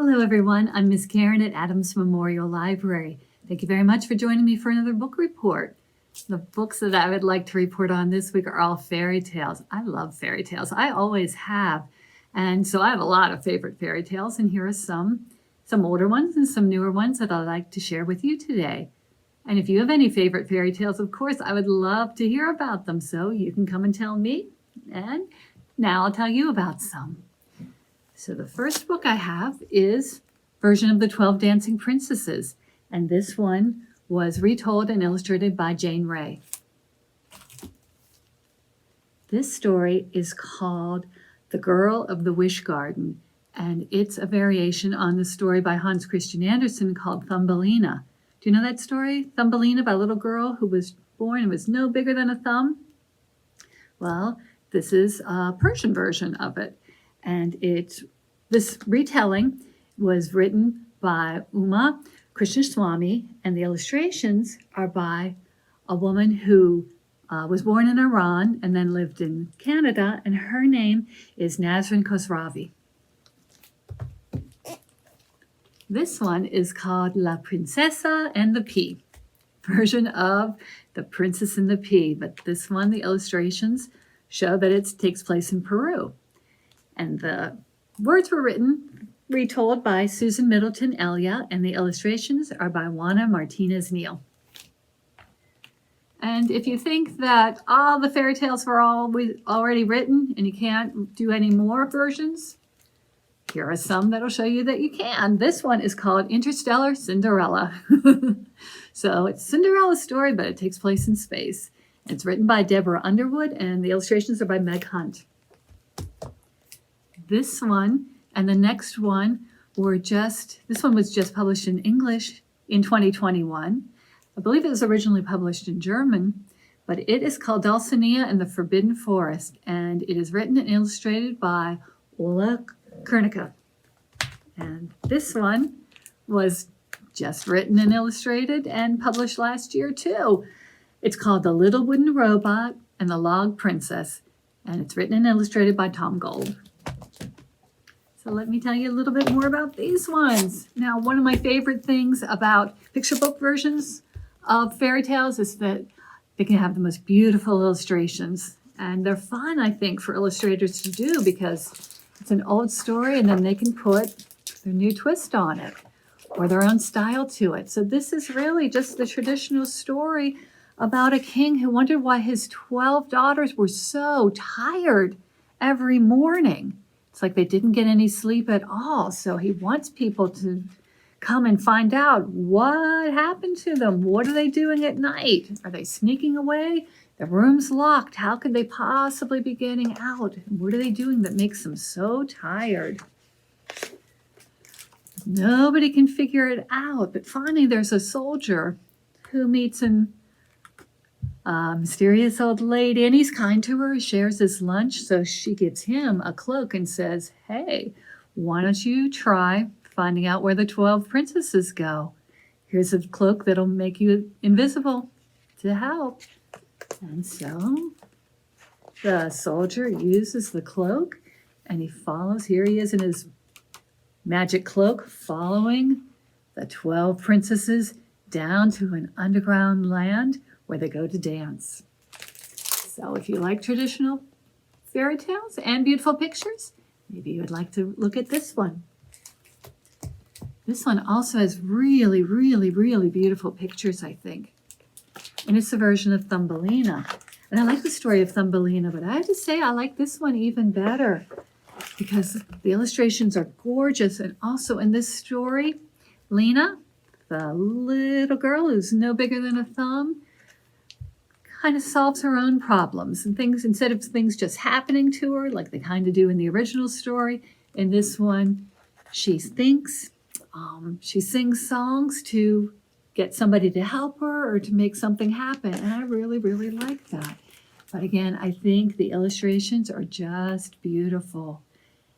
Hello everyone, I'm Miss Karen at Adams Memorial Library. Thank you very much for joining me for another book report. The books that I would like to report on this week are all fairy tales. I love fairy tales. I always have. And so I have a lot of favorite fairy tales, and here are some older ones and some newer ones that I'd like to share with you today. And if you have any favorite fairy tales, of course, I would love to hear about them. So you can come and tell me, and now I'll tell you about some. So the first book I have is Version of the 12 Dancing Princesses, and this one was retold and illustrated by Jane Ray. This story is called The Girl of the Wish Garden, and it's a variation on the story by Hans Christian Andersen called Thumbelina. Do you know that story? Thumbelina, by a little girl who was born and was no bigger than a thumb? Well, this is a Persian version of it. And this retelling was written by Krishnaswami, and the illustrations are by a woman who was born in Iran and then lived in Canada, and her name is Nasrin Khosravi. This one is called La Princesa and the Pea, version of The Princess and the Pea, but this one, the illustrations show that it takes place in Peru. And the words were retold by Susan Middleton, Elya, and the illustrations are by Juana Martinez-Neal. And if you think that all the fairy tales were already written and you can't do any more versions, here are some that'll show you that you can. This one is called Interstellar Cinderella. So it's Cinderella's story, but it takes place in space. It's written by Deborah Underwood, and the illustrations are by Meg Hunt. This one and the next one this one was just published in English in 2021. I believe it was originally published in German, but it is called Dulcinea and the Forbidden Forest, and it is written and illustrated by Ole Könnecke. And this one was just written and illustrated and published last year too. It's called The Little Wooden Robot and the Log Princess, and it's written and illustrated by Gauld. So let me tell you a little bit more about these ones. Now, one of my favorite things about picture book versions of fairy tales is that they can have the most beautiful illustrations. And they're fun, I think, for illustrators to do because it's an old story and then they can put their new twist on it or their own style to it. So this is really just the traditional story about a king who wondered why his 12 daughters were so tired every morning. It's like they didn't get any sleep at all. So he wants people to come and find out what happened to them. What are they doing at night? Are they sneaking away? The room's locked. How could they possibly be getting out? What are they doing that makes them so tired? Nobody can figure it out. But finally, there's a soldier who meets a mysterious old lady, and he's kind to her. He shares his lunch, so she gives him a cloak and says, hey, why don't you try finding out where the 12 princesses go? Here's a cloak that'll make you invisible to help. And so the soldier uses the cloak, and he follows. Here he is in his magic cloak, following the 12 princesses down to an underground land where they go to dance. So if you like traditional fairy tales and beautiful pictures, maybe you would like to look at this one. This one also has really, really, really beautiful pictures, I think. And it's a version of Thumbelina. And I like the story of Thumbelina, but I have to say I like this one even better because the illustrations are gorgeous. And also in this story, Lena, the little girl who's no bigger than a thumb, kind of solves her own problems and things instead of things just happening to her like they kind of do in the original story. In this one, she thinks, she sings songs to get somebody to help her or to make something happen. And I really, really like that. But again, I think the illustrations are just beautiful.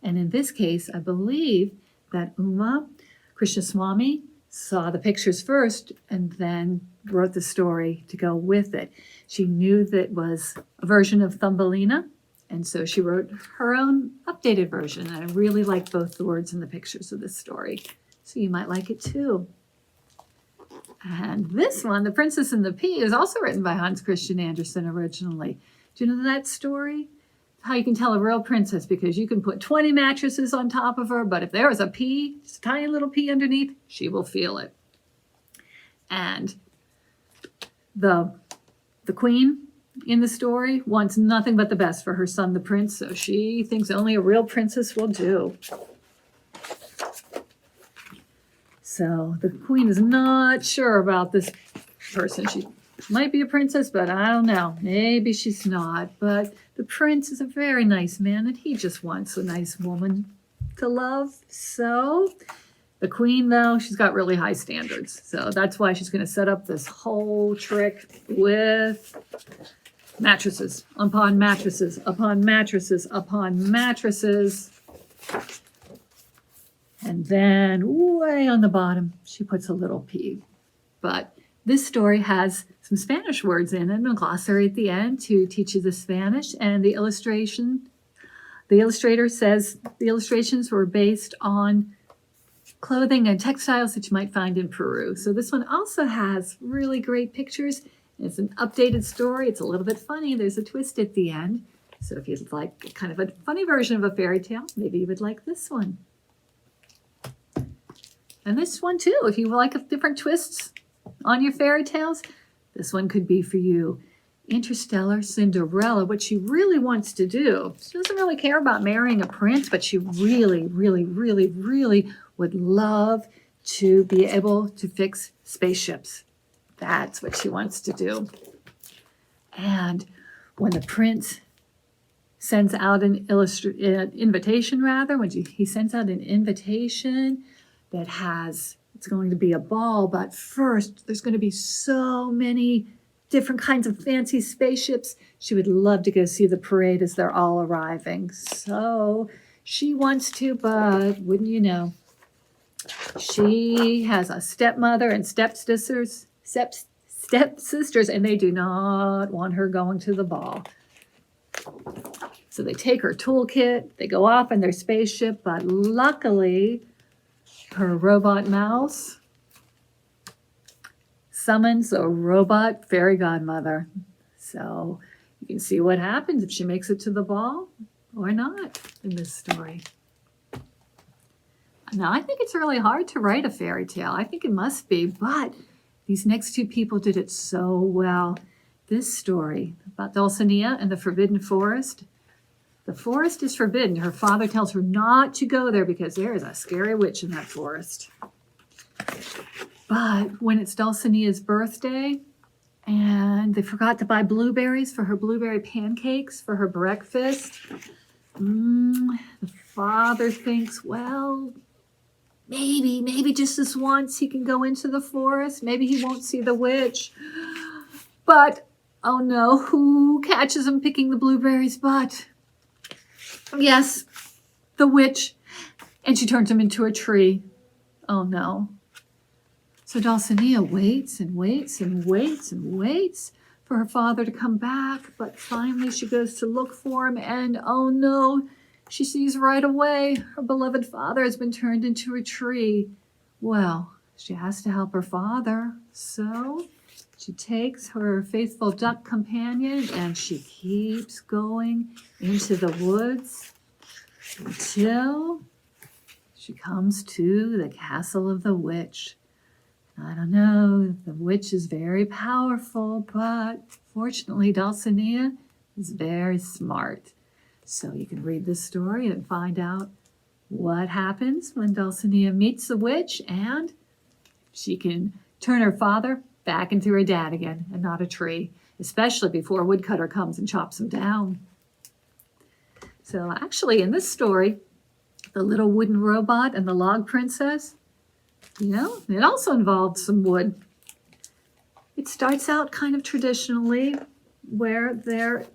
And in this case, I believe that Krishnaswami saw the pictures first and then wrote the story to go with it. She knew that it was a version of Thumbelina, And so she wrote her own updated version. And I really like both the words and the pictures of this story. So you might like it too. And this one, The Princess and the Pea, is also written by Hans Christian Andersen originally. Do you know that story? How you can tell a real princess, because you can put 20 mattresses on top of her, but if there is a pea, just a tiny little pea underneath, she will feel it. And the queen in the story wants nothing but the best for her son, the prince, so she thinks only a real princess will do. So the queen is not sure about this person. She might be a princess, but I don't know. Maybe she's not. But the prince is a very nice man, and he just wants a nice woman to love. So the queen, though, she's got really high standards. So that's why she's going to set up this whole trick with mattresses upon mattresses upon mattresses upon mattresses. And then way on the bottom, she puts a little pea. But this story has some Spanish words in it and a glossary at the end to teach you the Spanish. And the illustrator says the illustrations were based on clothing and textiles that you might find in Peru. So this one also has really great pictures. It's an updated story. It's a little bit funny. There's a twist at the end. So if you'd like kind of a funny version of a fairy tale, maybe you would like this one. And this one too, if you like different twists on your fairy tales, this one could be for you. Interstellar Cinderella, what she really wants to do. She doesn't really care about marrying a prince, but she really, really, really, really would love to be able to fix spaceships. That's what she wants to do. And when the prince sends out an invitation, when he sends out an invitation that has, it's going to be a ball, but first there's going to be so many different kinds of fancy spaceships. She would love to go see the parade as they're all arriving. So she wants to, but wouldn't you know, she has a stepmother and stepsisters, and they do not want her going to the ball. So they take her toolkit, they go off in their spaceship, but luckily her robot mouse summons a robot fairy godmother. So you can see what happens if she makes it to the ball or not in this story. Now, I think it's really hard to write a fairy tale. I think it must be, but these next two people did it so well. This story about Dulcinea and the Forbidden Forest. The forest is forbidden. Her father tells her not to go there because there is a scary witch in that forest. But when it's Dulcinea's birthday and they forgot to buy blueberries for her blueberry pancakes for her breakfast, the father thinks, well, maybe just this once he can go into the forest. Maybe he won't see the witch. But, oh no, who catches him picking the blueberries but? Yes, the witch. And she turns him into a tree. Oh no. So Dulcinea waits and waits and waits and waits for her father to come back. But finally she goes to look for him and oh no, she sees right away her beloved father has been turned into a tree. Well, she has to help her father. So she takes her faithful duck companion and she keeps going into the woods until she comes to the castle of the witch. I don't know, the witch is very powerful, but fortunately Dulcinea is very smart. So you can read this story and find out what happens when Dulcinea meets the witch, and she can turn her father back into her dad again and not a tree, especially before a woodcutter comes and chops him down. So actually in this story, the little wooden robot and the log princess, it also involved some wood. It starts out kind of traditionally where there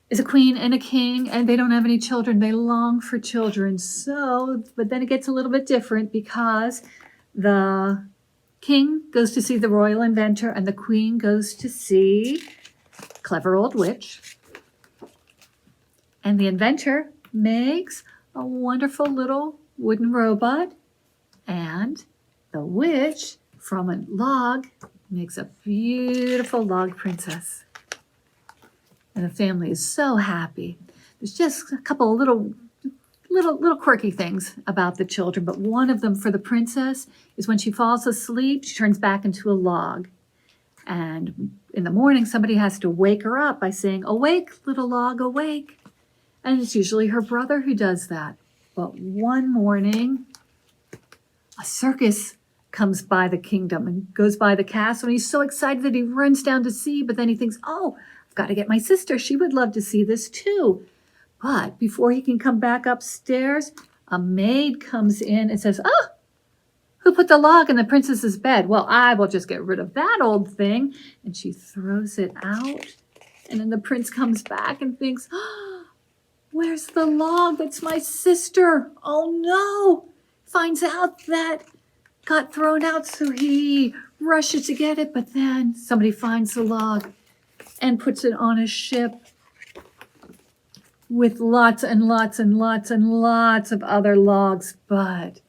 is a queen and a king and they don't have any children. They long for children. So, but then it gets a little bit different because the king goes to see the royal inventor and the queen goes to see clever old witch. And the inventor makes a wonderful little wooden robot. And the witch, from a log, makes a beautiful log princess. And the family is so happy. There's just a couple of little quirky things about the children, but one of them for the princess is when she falls asleep, she turns back into a log. And in the morning, somebody has to wake her up by saying, "Awake, little log, awake." And it's usually her brother who does that. But one morning, a circus comes by the kingdom and goes by the castle, and he's so excited that he runs down to see, but then he thinks, "Oh, I've got to get my sister. She would love to see this too." But before he can come back upstairs, a maid comes in and says, "Oh, who put the log in the princess's bed? Well, I will just get rid of that old thing." And she throws it out. And then the prince comes back and thinks, "Oh, where's the log? That's my sister. Oh no." Finds out that got thrown out, so he rushes to get it. But then somebody finds the log and puts it on a ship with lots and lots and lots and lots of other logs. But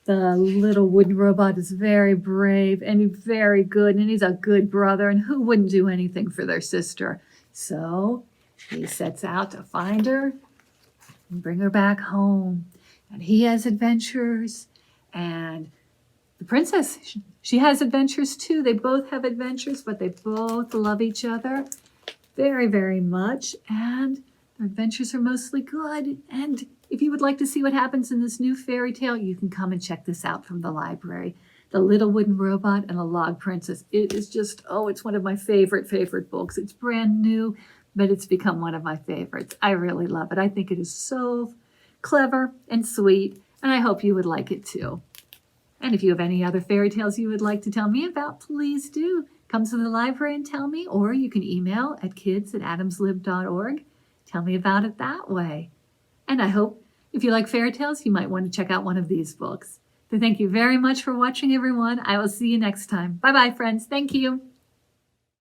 the little wooden robot is very brave and very good, and he's a good brother, and who wouldn't do anything for their sister? So he sets out to find her and bring her back home. And he has adventures, and the princess, she has adventures too. They both have adventures, but they both love each other very, very much, and their adventures are mostly good. And if you would like to see what happens in this new fairy tale, you can come and check this out from the library. The Little Wooden Robot and the Log Princess. It is just, it's one of my favorite books. It's brand new, but it's become one of my favorites. I really love it. I think it is so clever and sweet, and I hope you would like it too. And if you have any other fairy tales you would like to tell me about, please do come to the library and tell me, or you can email at kids@adamslib.org. Tell me about it that way. And I hope if you like fairy tales, you might want to check out one of these books. So thank you very much for watching, everyone. I will see you next time. Bye-bye, friends. Thank you.